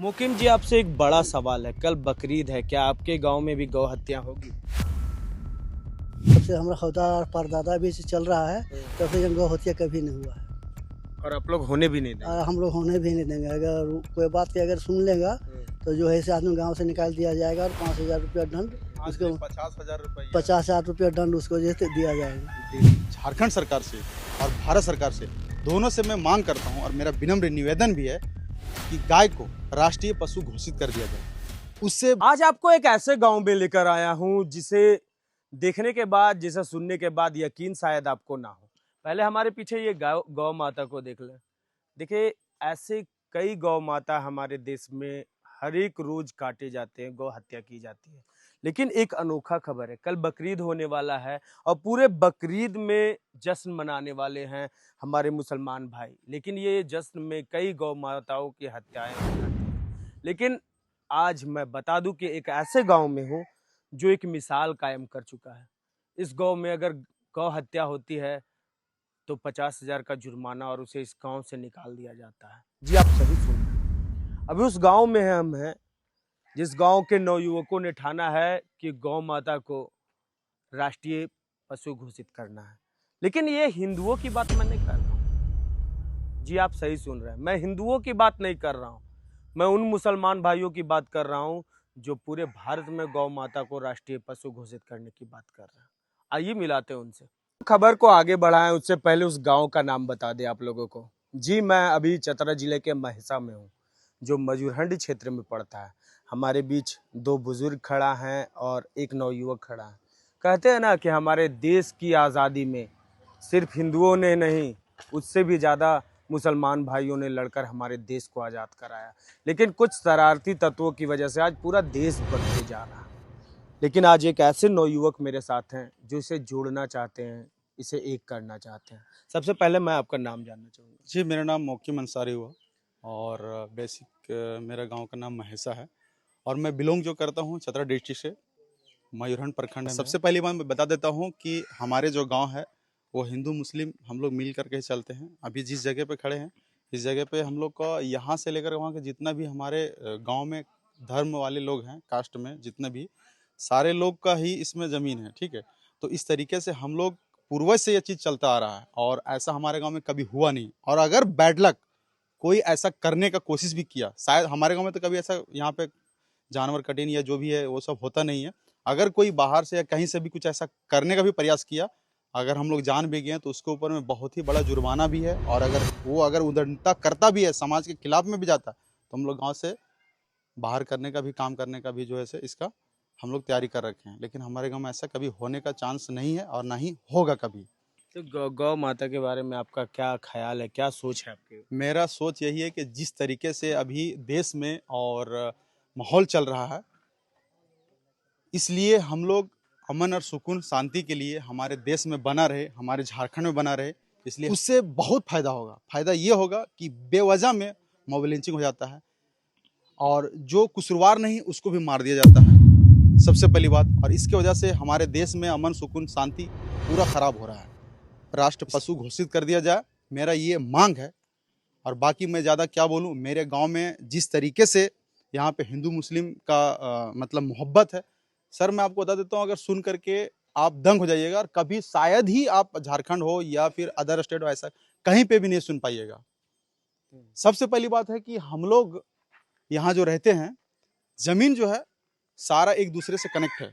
मुकिम जी, आपसे एक बड़ा सवाल है। कल बकरीद है, क्या आपके गांव में भी गौ हत्या होगी? तब से हमारा हौदा और परदादा भी से चल रहा है, तब से गौ हत्या कभी नहीं हुआ है। और आप लोग होने भी नहीं देंगे? और हम लोग होने भी नहीं देंगे। अगर कोई बात की अगर सुन लेगा तो जो है इसे आदमी गांव से निकाल दिया जाएगा और 5,000 रुपया दंड, उसको 50,000 रुपया 50,000 रुपया दंड उसको जैसे दिया जाएगा। झारखंड सरकार से और भारत सरकार से दोनों से मैं मांग करता हूं और मेरा विनम्र निवेदन भी है कि गाय को राष्ट्रीय पशु घोषित कर दिया जाए। उससे आज आपको एक ऐसे गांव में लेकर आया हूं जिसे देखने के बाद, जिसे सुनने के बाद यकीन शायद आपको ना हो। पहले हमारे पीछे ये गौ माता को देख लें। देखिए, ऐसे कई गौ माता हमारे देश में हर एक रोज काटे जाते हैं, गौ हत्या की जाती है। लेकिन एक अनोखा खबर है, कल बकरीद होने वाला है और पूरे बकरीद में जश्न मनाने वाले हैं हमारे मुसलमान भाई। लेकिन ये जश्न में कई गौ माताओं की हत्याएं हो जाती हैं। लेकिन आज मैं बता दूं कि एक ऐसे गांव में हूं जो एक मिसाल कायम कर चुका है। इस गांव में अगर गौ हत्या होती है तो 50,000 का जुर्माना और उसे इस गांव से निकाल दिया जाता है। जी, आप सही सुन रहे हैं। अभी उस गांव में हम हैं जिस गांव के नवयुवकों ने ठाना है कि गौ माता को राष्ट्रीय पशु घोषित करना है। लेकिन ये हिंदुओं की बात मैं नहीं कर रहा हूँ। जी, आप सही सुन रहे हैं, मैं हिंदुओं की बात नहीं कर रहा हूँ। मैं उन मुसलमान भाइयों की बात कर रहा हूँ जो पूरे भारत में गौ माता को राष्ट्रीय पशु घोषित करने की बात कर रहे हैं। आइए मिलाते हैं उनसे। खबर को आगे बढ़ाएं उससे पहले उस गांव का नाम बता दें आप लोगों को। जी, मैं अभी चतरा जिले के महिसा में हूँ, जो मजूरहंड क्षेत्र में पड़ता है। हमारे बीच दो बुजुर्ग खड़ा हैं और एक नवयुवक खड़ा है। कहते हैं ना कि हमारे देश की आज़ादी में सिर्फ हिंदुओं ने नहीं, उससे भी ज़्यादा मुसलमान भाइयों ने लड़कर हमारे देश को आज़ाद कराया। लेकिन कुछ शरारती तत्वों की वजह से आज पूरा देश बढ़ते जा रहा है। लेकिन आज एक ऐसे नौयुवक मेरे साथ हैं जो इसे जोड़ना चाहते हैं, इसे एक करना चाहते हैं। सबसे पहले मैं आपका नाम जानना चाहूँगा। जी, मेरा नाम मोकिम अंसारी हुआ और बेसिक मेरा गांव का नाम महेसा है और मैं बिलोंग जो करता हूं चतरा डिस्ट्रिक्ट से, मयूरहंड प्रखंड में। सबसे पहली बात मैं बता देता हूं कि हमारे जो गांव है वो हिंदू मुस्लिम हम लोग मिल करके चलते हैं। अभी जिस जगह पे खड़े हैं इस जगह पे हम लोग का यहाँ से लेकर वहाँ के जितना भी हमारे गांव में धर्म वाले लोग हैं, कास्ट में जितने भी सारे लोग का ही इसमें ज़मीन है, ठीक है। तो इस तरीके से हम लोग पूर्वज से ये चीज़ चलता आ रहा है और ऐसा हमारे गांव में कभी हुआ नहीं। और अगर बैड लक कोई ऐसा करने का कोशिश भी किया, शायद हमारे गांव में तो कभी ऐसा यहाँ पे जानवर कटिंग या जो भी है वो सब होता नहीं है। अगर कोई बाहर से या कहीं से भी कुछ ऐसा करने का भी प्रयास किया, अगर हम लोग जान भी गए तो उसके ऊपर में बहुत ही बड़ा जुर्माना भी है। और अगर उद्दंडता करता भी है, समाज के खिलाफ में भी जाता है, तो हम लोग गाँव से बाहर करने का भी, काम करने का भी जो है से इसका हम लोग तैयारी कर रखे हैं। लेकिन हमारे गांव में ऐसा कभी होने का चांस नहीं है और ना ही होगा कभी। तो गौ माता के बारे में आपका क्या ख्याल है, क्या सोच है आपके? मेरा सोच यही है कि जिस तरीके से अभी देश में और माहौल चल रहा है, इसलिए हम लोग अमन और सुकून शांति के लिए हमारे देश में बना रहे, हमारे झारखंड में बना रहे, इसलिए उससे बहुत फायदा होगा। फायदा ये होगा कि बेवजह में मॉब लिंचिंग हो जाता है और जो कसूरवार नहीं उसको भी मार दिया जाता है, सबसे पहली बात। और इसके वजह से हमारे देश में अमन सुकून शांति पूरा खराब हो रहा है। राष्ट्र पशु घोषित कर दिया जाए, मेरा ये मांग है। और बाकी मैं ज़्यादा क्या बोलूँ, मेरे गांव में जिस तरीके से यहाँ पे हिंदू मुस्लिम का मतलब मोहब्बत है, सर मैं आपको बता देता हूँ, अगर सुन करके आप दंग हो जाइएगा। और कभी शायद ही आप झारखंड हो या फिर अदर स्टेट हो, ऐसा कहीं पे भी नहीं सुन पाइएगा। सबसे पहली बात है कि हम लोग यहाँ जो रहते हैं, ज़मीन जो है सारा एक दूसरे से कनेक्ट है।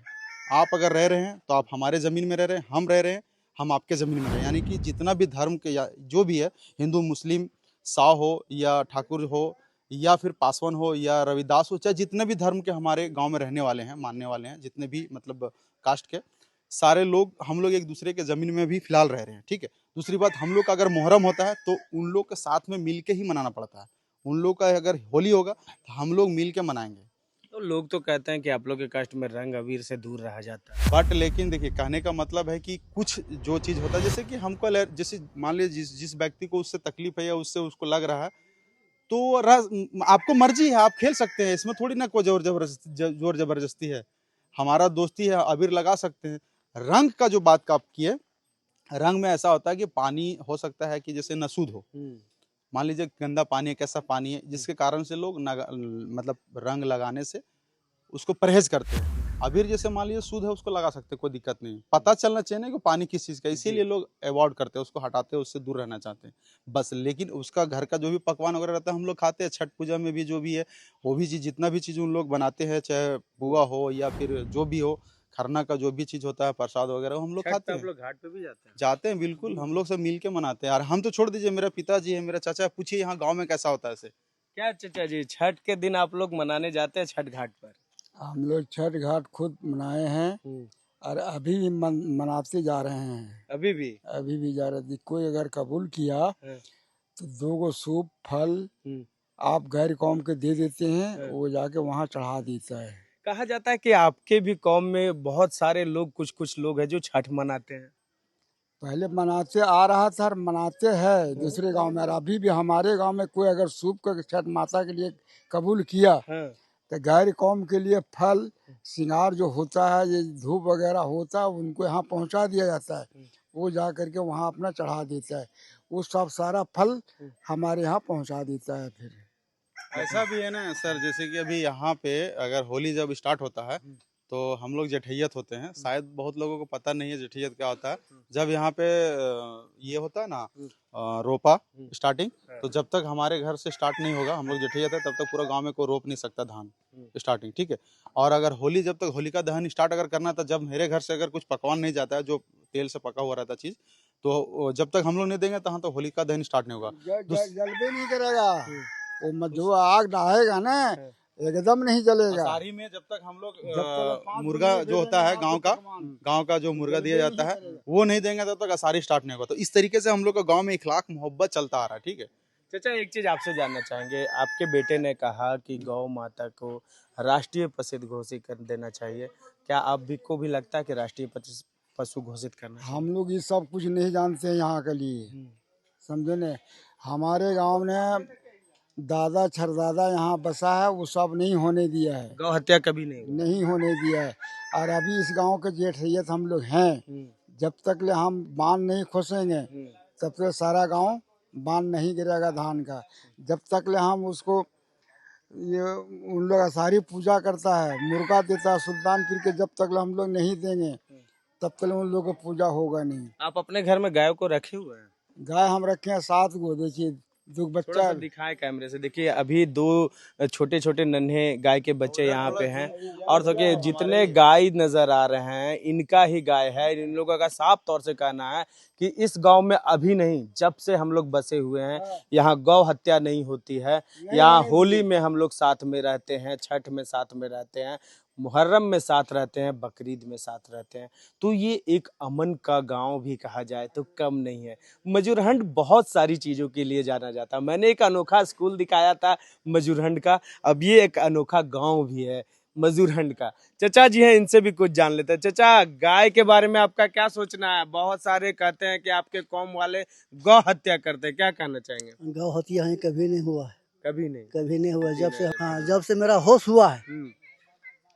आप अगर रह रहे हैं तो आप हमारे ज़मीन में रह रहे हैं, हम रह रहे हैं, हम आपके ज़मीन में रहे हैं। यानी कि जितना भी धर्म के या जो भी है, हिंदू मुस्लिम साव हो या ठाकुर हो या फिर पासवान हो या रविदास हो, चाहे जितने भी धर्म के हमारे गांव में रहने वाले हैं, मानने वाले हैं, जितने भी मतलब कास्ट के सारे लोग, हम लोग एक दूसरे के ज़मीन में भी फिलहाल रह रहे हैं, ठीक है। दूसरी बात, हम लोग का अगर मुहर्रम होता है तो उन लोग के साथ में मिल के ही मनाना पड़ता है। उन लोग का अगर होली होगा तो हम लोग मिल के मनाएंगे। तो लोग तो कहते हैं कि आप लोग के कास्ट में रंग अबीर से दूर रहा जाता है। बट लेकिन देखिए, कहने का मतलब है कि कुछ जो चीज़ होता है, जैसे कि हमको जैसे मान लीजिए जिस व्यक्ति को उससे तकलीफ है या उससे उसको लग रहा है, तो आपको मर्जी है, आप खेल सकते हैं। इसमें थोड़ी ना कोई जोर जबरदस्ती है। हमारा दोस्ती है, अबीर लगा सकते हैं। रंग का जो बात का आप किए, रंग में ऐसा होता है कि पानी हो सकता है कि जैसे नसूद हो, मान लीजिए गंदा पानी है, कैसा पानी है, जिसके कारण से लोग मतलब रंग लगाने से उसको परहेज करते हैं। अबीर जैसे मान लीजिए शुद्ध है, उसको लगा सकते हैं, कोई दिक्कत नहीं। पता चलना चाहिए ना कि पानी किस चीज़ का, इसीलिए लोग अवॉइड करते हैं, उसको हटाते हैं, उससे दूर रहना चाहते हैं बस। लेकिन उसका घर का जो भी पकवान वगैरह रहता है हम लोग खाते हैं। छठ पूजा में भी जो भी है वो भी चीज़, जितना भी चीज़ उन लोग बनाते हैं, चाहे पुआ हो या फिर जो भी हो, खरना का जो भी चीज़ होता है, प्रसाद वगैरह, वो हम लोग छठ खाते पे आप हैं। लोग घाट पे भी जाते हैं? जाते हैं बिल्कुल, हम लोग सब मिल के मनाते हैं। और हम तो छोड़ दीजिए, मेरा पिताजी है, मेरा चाचा है, पूछिए यहाँ गाँव में कैसा होता है ऐसे। क्या चाचा जी, छठ के दिन आप लोग मनाने जाते हैं छठ घाट पर? हम लोग छठ घाट खुद मनाए हैं और अभी भी मनाते जा रहे हैं। अभी भी? अभी भी जा रहे थे। कोई अगर कबूल किया हाँ। तो 2 सूप फल हम्म। आप गैर कौम के दे देते हैं, हाँ। वो जाके वहाँ चढ़ा देता है। कहा जाता है कि आपके भी कौम में बहुत सारे लोग, कुछ कुछ लोग हैं जो छठ मनाते हैं। पहले मनाते आ रहा था और मनाते हैं दूसरे गांव में, और अभी भी हमारे गांव में कोई अगर सूप का छठ माता के लिए कबूल किया हाँ। तो गैर कौम के लिए फल श्रृंगार जो होता है, ये धूप वगैरह होता है, उनको यहाँ पहुँचा दिया जाता है। वो जा करके वहाँ अपना चढ़ा देता है। वो सब सारा फल हमारे यहाँ पहुँचा देता है। फिर ऐसा भी है ना सर, जैसे कि अभी यहाँ पे अगर होली जब स्टार्ट होता है तो हम लोग जठैयत होते हैं। शायद बहुत लोगों को पता नहीं है जठैयत क्या होता है। जब यहाँ पे ये होता है ना रोपा स्टार्टिंग, तो जब तक हमारे घर से स्टार्ट नहीं होगा, हम लोग जठैयत है, तब तक पूरा गांव में कोई रोप नहीं सकता धान स्टार्टिंग, ठीक है। और अगर होली, जब तक होलिका दहन स्टार्ट अगर करना था, जब मेरे घर से अगर कुछ पकवान नहीं जाता है जो तेल से पका हुआ रहता चीज, तो जब तक हम लोग नहीं देंगे तहाँ तो होलिका दहन स्टार्ट नहीं होगा। जलबे नहीं करेगा। वो जो आग डालेगा ना, एकदम नहीं जलेगा। असारी में जब तक हम लोग जब तक 5 मुर्गा दिन जो होता है पकवान। गांव का जो मुर्गा दिया जाता है, वो नहीं देंगे तब तक असारी स्टार्ट नहीं होगा। तो इस तरीके से हम लोग का गांव में इखलाक मोहब्बत चलता आ रहा है, ठीक है। चाचा, एक चीज आपसे जानना चाहेंगे। आपके बेटे ने कहा कि गौ माता को राष्ट्रीय पशु घोषित कर देना चाहिए। क्या आप भी को भी लगता है कि राष्ट्रीय पशु घोषित करना चाहिए? हम लोग ये सब कुछ नहीं जानते हैं यहाँ के लिए, समझे ने। हमारे गांव ने दादा छरदादा यहाँ बसा है, वो सब नहीं होने दिया है। गौ हत्या कभी नहीं हुई। नहीं होने दिया है। और अभी इस गांव के जेठैयत हम लोग हैं। जब तक ले हम बांध नहीं खोसेंगे तब तक सारा गांव बांध नहीं गिरेगा धान का। जब तक ले हम उसको, ये उन लोग असारी पूजा करता है, मुर्गा देता है सुल्तान पीर के, जब तक ले हम लोग नहीं देंगे तब तक उन लोगों को पूजा होगा नहीं। आप अपने घर में गायों को रखे हुए हैं? गाय हम रखे हैं 7 गो। देखिए 2 थोड़ा बच्चा सा दिखाए कैमरे से। देखिए अभी 2 छोटे छोटे नन्हे गाय के बच्चे यहाँ पे हैं। और देखिए जितने गाय नजर आ रहे हैं इनका ही गाय है। इन लोगों का साफ तौर से कहना है कि इस गांव में अभी नहीं, जब से हम लोग बसे हुए हैं यहाँ गौ हत्या नहीं होती है। यहाँ होली में हम लोग साथ में रहते हैं, छठ में साथ में रहते हैं, मुहर्रम में साथ रहते हैं, बकरीद में साथ रहते हैं। तो ये एक अमन का गांव भी कहा जाए तो कम नहीं है। मजूरहंड बहुत सारी चीज़ों के लिए जाना जाता है। मैंने एक अनोखा स्कूल दिखाया था मजूरहंड का, अब ये एक अनोखा गांव भी है मजूरहंड का। चचा जी हैं, इनसे भी कुछ जान लेते हैं। चचा, गाय के बारे में आपका क्या सोचना है? बहुत सारे कहते हैं कि आपके कौम वाले गौ हत्या करते हैं, क्या कहना चाहेंगे? गौ हत्या यहाँ कभी नहीं हुआ है, कभी नहीं। कभी नहीं हुआ। जब से, हाँ, जब से मेरा होश हुआ है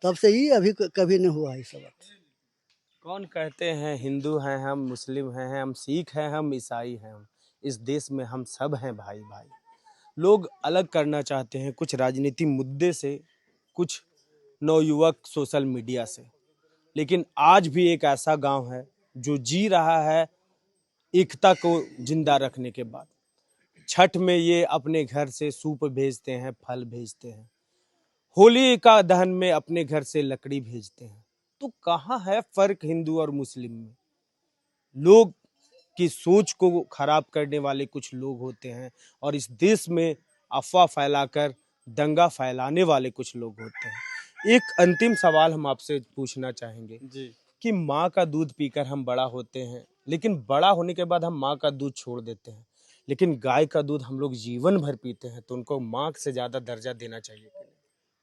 तब से ही, अभी कभी नहीं हुआ है सब। कौन कहते हैं हिंदू हैं हम, मुस्लिम हैं हम, सिख हैं हम, ईसाई हैं हम, इस देश में हम सब हैं भाई भाई। लोग अलग करना चाहते हैं कुछ राजनीति मुद्दे से, कुछ नवयुवक सोशल मीडिया से, लेकिन आज भी एक ऐसा गांव है जो जी रहा है एकता को जिंदा रखने के बाद। छठ में ये अपने घर से सूप भेजते हैं, फल भेजते हैं। होली का दहन में अपने घर से लकड़ी भेजते हैं। तो कहाँ है फर्क हिंदू और मुस्लिम में? लोग की सोच को खराब करने वाले कुछ लोग होते हैं और इस देश में अफवाह फैलाकर दंगा फैलाने वाले कुछ लोग होते हैं। एक अंतिम सवाल हम आपसे पूछना चाहेंगे जी। कि माँ का दूध पीकर हम बड़ा होते हैं, लेकिन बड़ा होने के बाद हम माँ का दूध छोड़ देते हैं, लेकिन गाय का दूध हम लोग जीवन भर पीते हैं, तो उनको माँ से ज्यादा दर्जा देना चाहिए।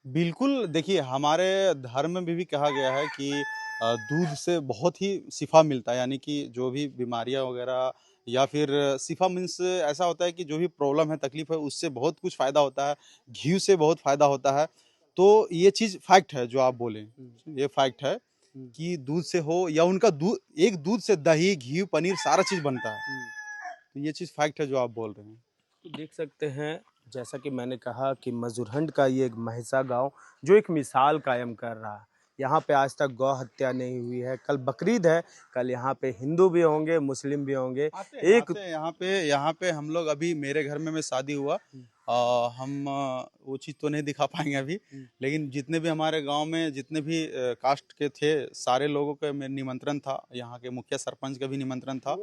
बिल्कुल, देखिए हमारे धर्म में भी कहा गया है कि दूध से बहुत ही शिफा मिलता है, यानी कि जो भी बीमारियां वगैरह, या फिर शिफा मीन्स ऐसा होता है कि जो भी प्रॉब्लम है, तकलीफ है, उससे बहुत कुछ फ़ायदा होता है। घी से बहुत फ़ायदा होता है। तो ये चीज़ फैक्ट है जो आप बोले, ये फैक्ट है कि दूध से हो या उनका दूध, एक दूध से दही, घी, पनीर सारा चीज़ बनता है। तो ये चीज़ फैक्ट है जो आप बोल रहे हैं। तो देख सकते हैं, जैसा कि मैंने कहा कि मजूरहंड का ये एक महसा गांव जो एक मिसाल कायम कर रहा है। यहाँ पे आज तक गौ हत्या नहीं हुई है। कल बकरीद है, कल यहाँ पे हिंदू भी होंगे, मुस्लिम भी होंगे। एक यहाँ पे हम लोग अभी मेरे घर में शादी हुआ, हम वो चीज़ तो नहीं दिखा पाएंगे अभी, लेकिन जितने भी हमारे गांव में जितने भी कास्ट के थे सारे लोगों का निमंत्रण था, यहाँ के मुखिया सरपंच का भी निमंत्रण था।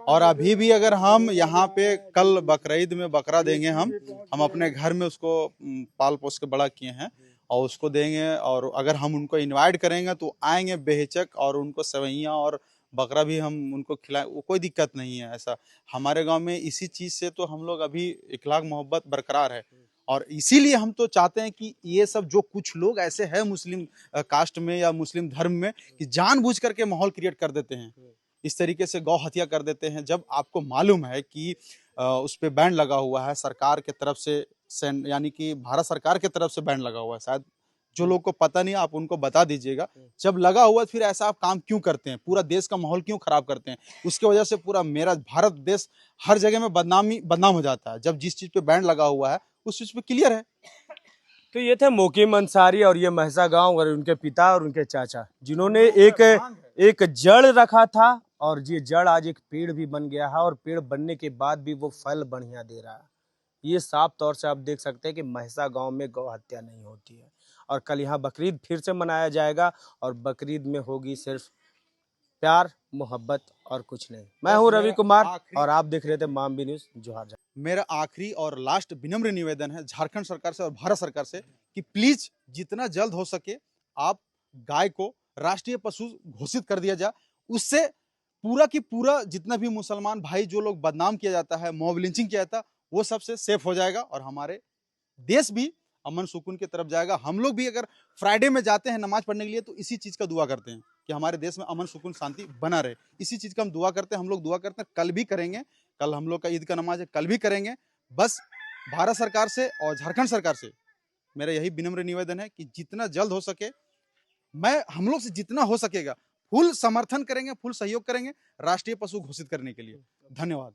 और अभी भी अगर हम यहाँ पे कल बकरीद में बकरा देंगे, हम अपने घर में उसको पाल पोस के बड़ा किए हैं और उसको देंगे, और अगर हम उनको इनवाइट करेंगे तो आएंगे बेहिचक, और उनको सेवइयाँ और बकरा भी हम उनको खिलाएं, वो कोई दिक्कत नहीं है। ऐसा हमारे गांव में इसी चीज़ से तो हम लोग अभी इखलाक मोहब्बत बरकरार है, और इसीलिए हम तो चाहते हैं कि ये सब जो कुछ लोग ऐसे हैं मुस्लिम कास्ट में या मुस्लिम धर्म में कि जानबूझ करके माहौल क्रिएट कर देते हैं, इस तरीके से गौ हत्या कर देते हैं। जब आपको मालूम है कि उस पर बैन लगा हुआ है सरकार के तरफ से, यानी कि भारत सरकार के तरफ से बैन लगा हुआ है, शायद जो लोग को पता नहीं आप उनको बता दीजिएगा। जब लगा हुआ फिर ऐसा आप काम क्यों करते हैं, पूरा देश का माहौल क्यों खराब करते हैं? उसके वजह से पूरा मेरा भारत देश हर जगह में बदनाम हो जाता है। जब जिस चीज पे बैन लगा हुआ है उस चीज पे क्लियर है। तो ये थे मोकीम अंसारी और ये महसा गांव और उनके पिता और उनके चाचा, जिन्होंने एक जड़ रखा था, और ये जड़ आज एक पेड़ भी बन गया है, और पेड़ बनने के बाद भी वो फल बढ़िया दे रहा है। ये साफ तौर से आप देख सकते हैं कि महसा गांव में गौ हत्या नहीं होती है। और कल यहाँ बकरीद फिर से मनाया जाएगा, और बकरीद में होगी सिर्फ प्यार, मोहब्बत और कुछ नहीं। मैं हूँ रवि कुमार और आप देख रहे थे मामबी न्यूज। जोहार। मेरा आखिरी और लास्ट विनम्र निवेदन है झारखंड सरकार से और भारत सरकार से कि प्लीज जितना जल्द हो सके आप गाय को राष्ट्रीय पशु घोषित कर दिया जाए। उससे पूरा की पूरा जितना भी मुसलमान भाई जो लोग बदनाम किया जाता है, मॉब लिंचिंग किया जाता है, वो सबसे सेफ हो जाएगा, और हमारे देश भी अमन सुकून की तरफ जाएगा। हम लोग भी अगर फ्राइडे में जाते हैं नमाज पढ़ने के लिए तो इसी चीज का दुआ करते हैं कि हमारे देश में अमन सुकून शांति बना रहे। इसी चीज का हम दुआ करते हैं, हम लोग दुआ करते हैं, कल भी करेंगे। कल हम लोग का ईद का नमाज है, कल भी करेंगे। बस भारत सरकार से और झारखंड सरकार से मेरा यही विनम्र निवेदन है कि जितना जल्द हो सके, हम लोग से जितना हो सकेगा फुल समर्थन करेंगे, फुल सहयोग करेंगे राष्ट्रीय पशु घोषित करने के लिए। धन्यवाद।